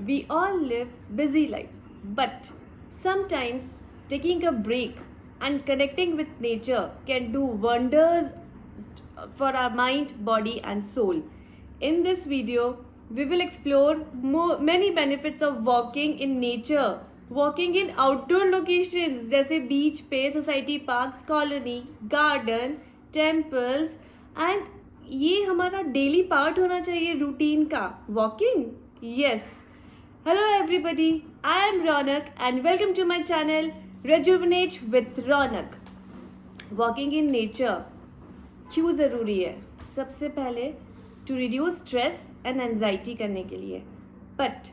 We all live busy lives, but sometimes taking a break and connecting with nature can do wonders for our mind, body, and soul. In this video, we will explore many benefits of walking in nature. Walking in outdoor locations जैसे बीच पे, society parks, colony, garden, temples and ये हमारा daily part होना चाहिए routine का. Walking, yes. Hello everybody, I am Ronak and welcome to my channel Rejuvenate with Ronak. Walking in nature क्यों ज़रूरी है? सबसे पहले to reduce stress and anxiety करने के लिए. बट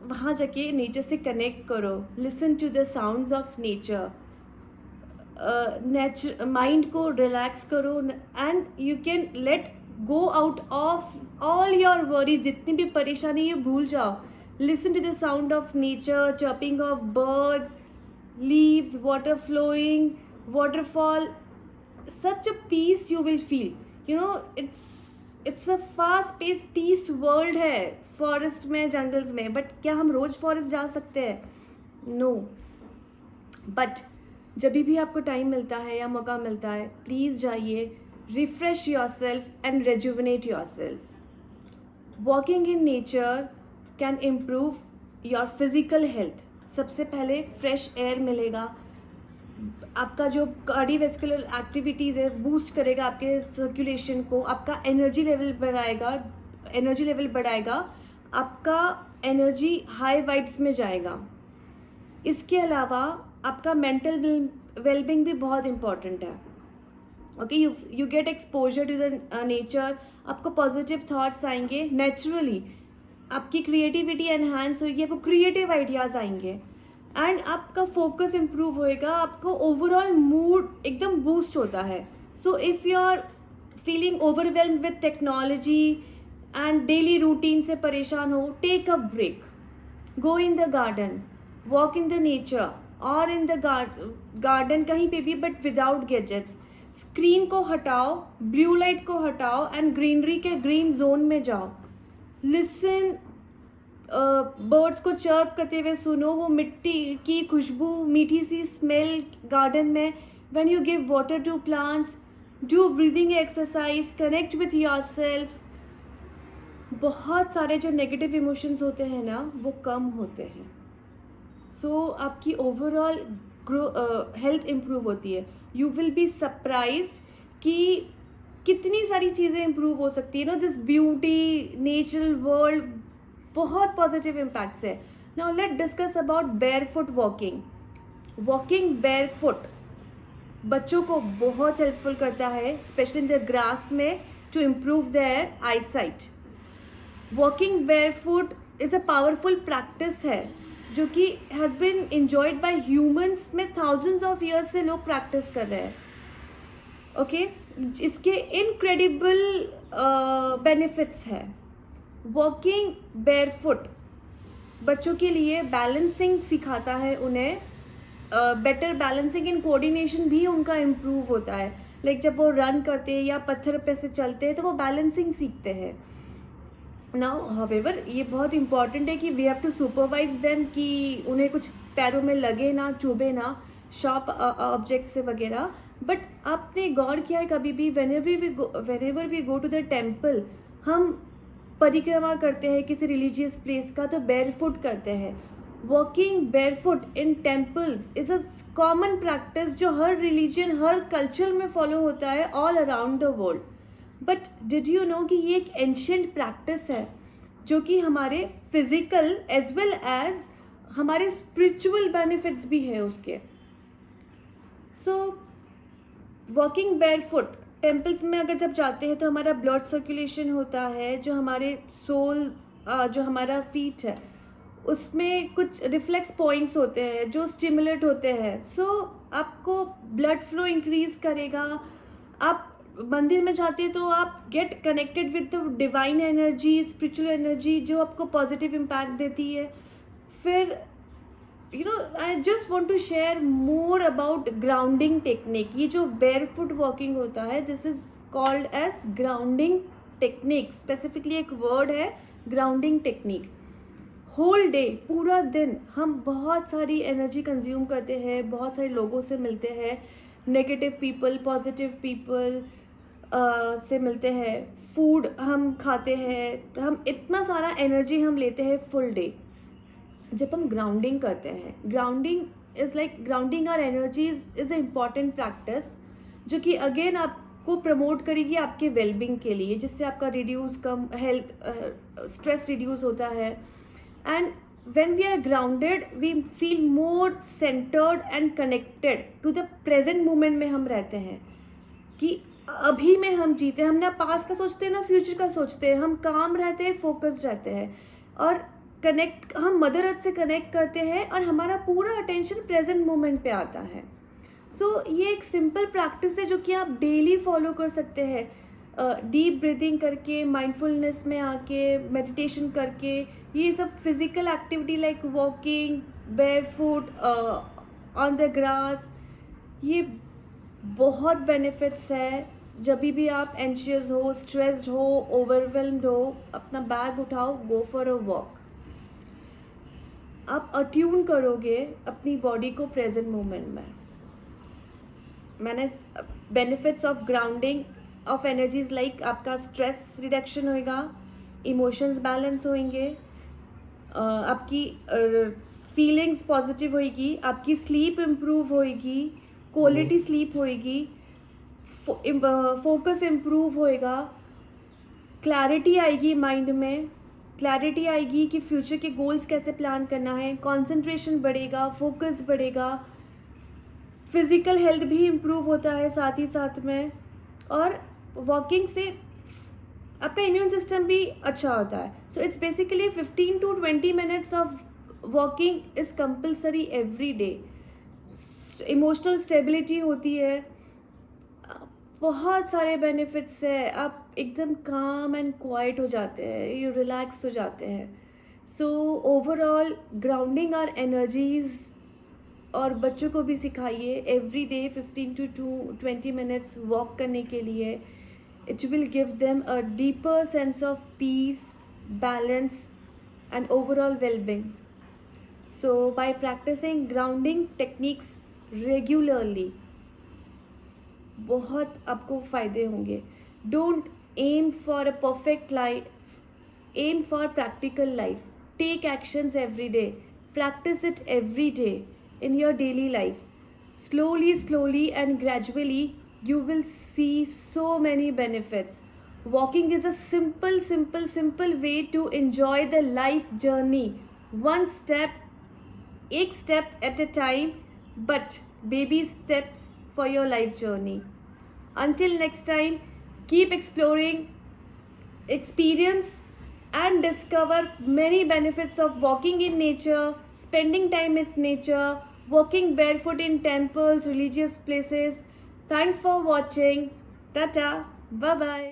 वहाँ जाके नेचर से कनेक्ट करो, listen to the sounds of nature, mind को रिलैक्स करो and you can let go out of all your worries. जितनी भी परेशानी है भूल जाओ. Listen to the sound of nature, chirping of birds, leaves, water flowing, waterfall. Such a peace you will feel. You know, it's a fast paced peace world है forest में, jungles में. But क्या हम रोज फॉरेस्ट जा सकते हैं? No. But जब भी आपको टाइम मिलता है या मौका मिलता है, प्लीज़ जाइए, refresh your self and rejuvenate your self. Walking in nature can improve your physical health. सबसे पहले फ्रेश एयर मिलेगा, आपका जो कार्डियोवैस्कुलर एक्टिविटीज़ है बूस्ट करेगा आपके सर्कुलेशन को, आपका एनर्जी लेवल बढ़ाएगा, आपका एनर्जी हाई वाइब्स में जाएगा. इसके अलावा आपका मेंटल वेलबींग भी बहुत इम्पॉर्टेंट है. Okay, you get exposure to the nature, आपको पॉजिटिव थॉट्स आएंगे नेचुरली, आपकी क्रिएटिविटी एनहांस होगी, आपको क्रिएटिव आइडियाज़ आएंगे एंड आपका फोकस इम्प्रूव होएगा, आपको ओवरऑल मूड एकदम बूस्ट होता है. So if you are feeling overwhelm with technology and daily routine से परेशान हो, take a break, go in the garden, walk in the nature और इन द गार्डन कहीं पे भी, बट विदाउट गैजेट्स. स्क्रीन को हटाओ, ब्लू लाइट को हटाओ एंड ग्रीनरी के ग्रीन जोन में जाओ. लिसन, बर्ड्स को चर्प करते हुए सुनो, वो मिट्टी की खुशबू, मीठी सी स्मेल गार्डन में. When you give water to plants, do breathing exercise, connect with yourself. बहुत सारे जो नेगेटिव इमोशंस होते हैं ना, वो कम होते हैं. सो आपकी ओवरऑल हेल्थ इम्प्रूव होती है. यू विल बी सरप्राइज्ड कि कितनी सारी चीज़ें इम्प्रूव हो सकती है. No, this beauty, natural world, बहुत पॉजिटिव इम्पैक्ट्स है. Now let discuss about barefoot walking. Walking barefoot बच्चों को बहुत हेल्पफुल करता है, स्पेशली इन द ग्रास में, to improve their eyesight. Walking barefoot is a powerful practice है जो कि has been enjoyed by humans में थाउजेंड्स ऑफ ईयर्स से लोग प्रैक्टिस कर रहे हैं. ओके, इसके इनक्रेडिबल बेनिफिट्स है. वॉकिंग बेयरफुट बच्चों के लिए बैलेंसिंग सिखाता है उन्हें. बेटर बैलेंसिंग एंड कोऑर्डिनेशन भी उनका इम्प्रूव होता है. लाइक जब वो रन करते हैं या पत्थर पे से चलते हैं तो वो बैलेंसिंग सीखते हैं. नाउ हाउएवर ये बहुत इंपॉर्टेंट है कि we have to supervise them, कि उन्हें कुछ पैरों में लगे ना, चुभे ना, शार्प ऑब्जेक्ट से वगैरह. बट आपने गौर किया है कभी भी, whenever we go to the temple, हम परिक्रमा करते हैं किसी रिलीजियस प्लेस का, तो बेयरफुट करते हैं. Walking barefoot in temples is a common practice जो हर रिलीजन, हर कल्चर में फॉलो होता है all around the world. But did you know कि ये एक एंशिएंट प्रैक्टिस है जो कि हमारे फिजिकल एज वेल एज हमारे स्पिरिचुअल बेनिफिट्स भी है उसके. सो वॉकिंग बेयरफुट टेम्पल्स में अगर जब जाते हैं तो हमारा ब्लड सर्कुलेशन होता है, जो हमारे सोल, जो हमारा फीट है उसमें कुछ रिफ्लेक्स पॉइंट्स होते हैं जो स्टिमुलेट होते हैं. सो आपको ब्लड फ्लो इंक्रीज करेगा. आप मंदिर में जाते हैं तो आप get connected with the divine energy, spiritual energy जो आपको पॉजिटिव इम्पैक्ट देती है. फिर I just want to share more about grounding technique. ये जो barefoot walking होता है, this is called as grounding technique. Specifically एक word है ग्राउंडिंग टेक्निक। होल डे, पूरा दिन हम बहुत सारी एनर्जी कंज्यूम करते हैं, बहुत सारे लोगों से मिलते हैं, नेगेटिव पीपल, पॉजिटिव पीपल से मिलते हैं, फूड हम खाते हैं, हम इतना सारा एनर्जी हम लेते हैं फुल डे। जब हम ग्राउंडिंग करते हैं, grounding is like grounding our energies is a important practice, जो कि अगेन आपको प्रमोट करेगी आपके वेलबींग के लिए, जिससे आपका रिड्यूस कम हेल्थ स्ट्रेस रिड्यूस होता है। And when we are grounded we feel more centered and connected to the present moment में हम रहते हैं, कि अभी में हम जीते हैं, हम ना पास्ट का सोचते हैं ना फ्यूचर का सोचते हैं, हम काम रहते हैं, फोकस्ड रहते हैं, और कनेक्ट हम मदर अर्थ से कनेक्ट करते हैं, और हमारा पूरा अटेंशन प्रेजेंट मोमेंट पे आता है। ये एक सिंपल प्रैक्टिस है जो कि आप डेली फॉलो कर सकते हैं, डीप ब्रीदिंग करके, माइंडफुलनेस में आके, मेडिटेशन करके, ये सब physical activity like walking, barefoot, on the grass, ये बहुत बेनिफिट्स है। जब भी आप एंशियस हो, स्ट्रेस्ड हो, ओवरवेल्म्ड हो, अपना बैग उठाओ, गो फॉर अ वॉक। आप अट्यून करोगे अपनी बॉडी को प्रेजेंट मोमेंट में। मैंने benefits of grounding of energies like आपका स्ट्रेस रिडक्शन होएगा, इमोशंस बैलेंस होंगे, आपकी फीलिंग्स पॉजिटिव होएगी, आपकी स्लीप इम्प्रूव होएगी, क्वालिटी स्लीप होएगी, फोकस इम्प्रूव होएगा, क्लैरिटी आएगी माइंड में, क्लैरिटी आएगी कि फ्यूचर के गोल्स कैसे प्लान करना है, कंसंट्रेशन बढ़ेगा, फोकस बढ़ेगा, फिज़िकल हेल्थ भी इम्प्रूव होता है साथ ही साथ में, और वॉकिंग से आपका इम्यून सिस्टम भी अच्छा होता है। So it's basically 15 to 20 minutes of walking is compulsory every day. Emotional stability होती है, बहुत सारे बेनिफिट्स है, आप एकदम काम एंड क्वाइट हो जाते हैं, यू रिलैक्स हो जाते हैं। So overall grounding our energies, और बच्चों को भी सिखाइए every day 15 to 20 minutes walk करने के लिए। It will give them a deeper sense of peace, balance and overall wellbeing. So by practicing grounding techniques regularly, बहुत आपको फ़ायदे होंगे। Don't aim for a perfect life, aim for practical life. Take actions every day, practice it every day in your daily life. Slowly and gradually you will see so many benefits. Walking is a simple way to enjoy the life journey, one step, एक step at a time, but baby steps for your life journey. Until next time, keep exploring, experience and discover many benefits of walking in nature, spending time in nature, walking barefoot in temples, religious places. Thanks for watching. Tata. Bye bye.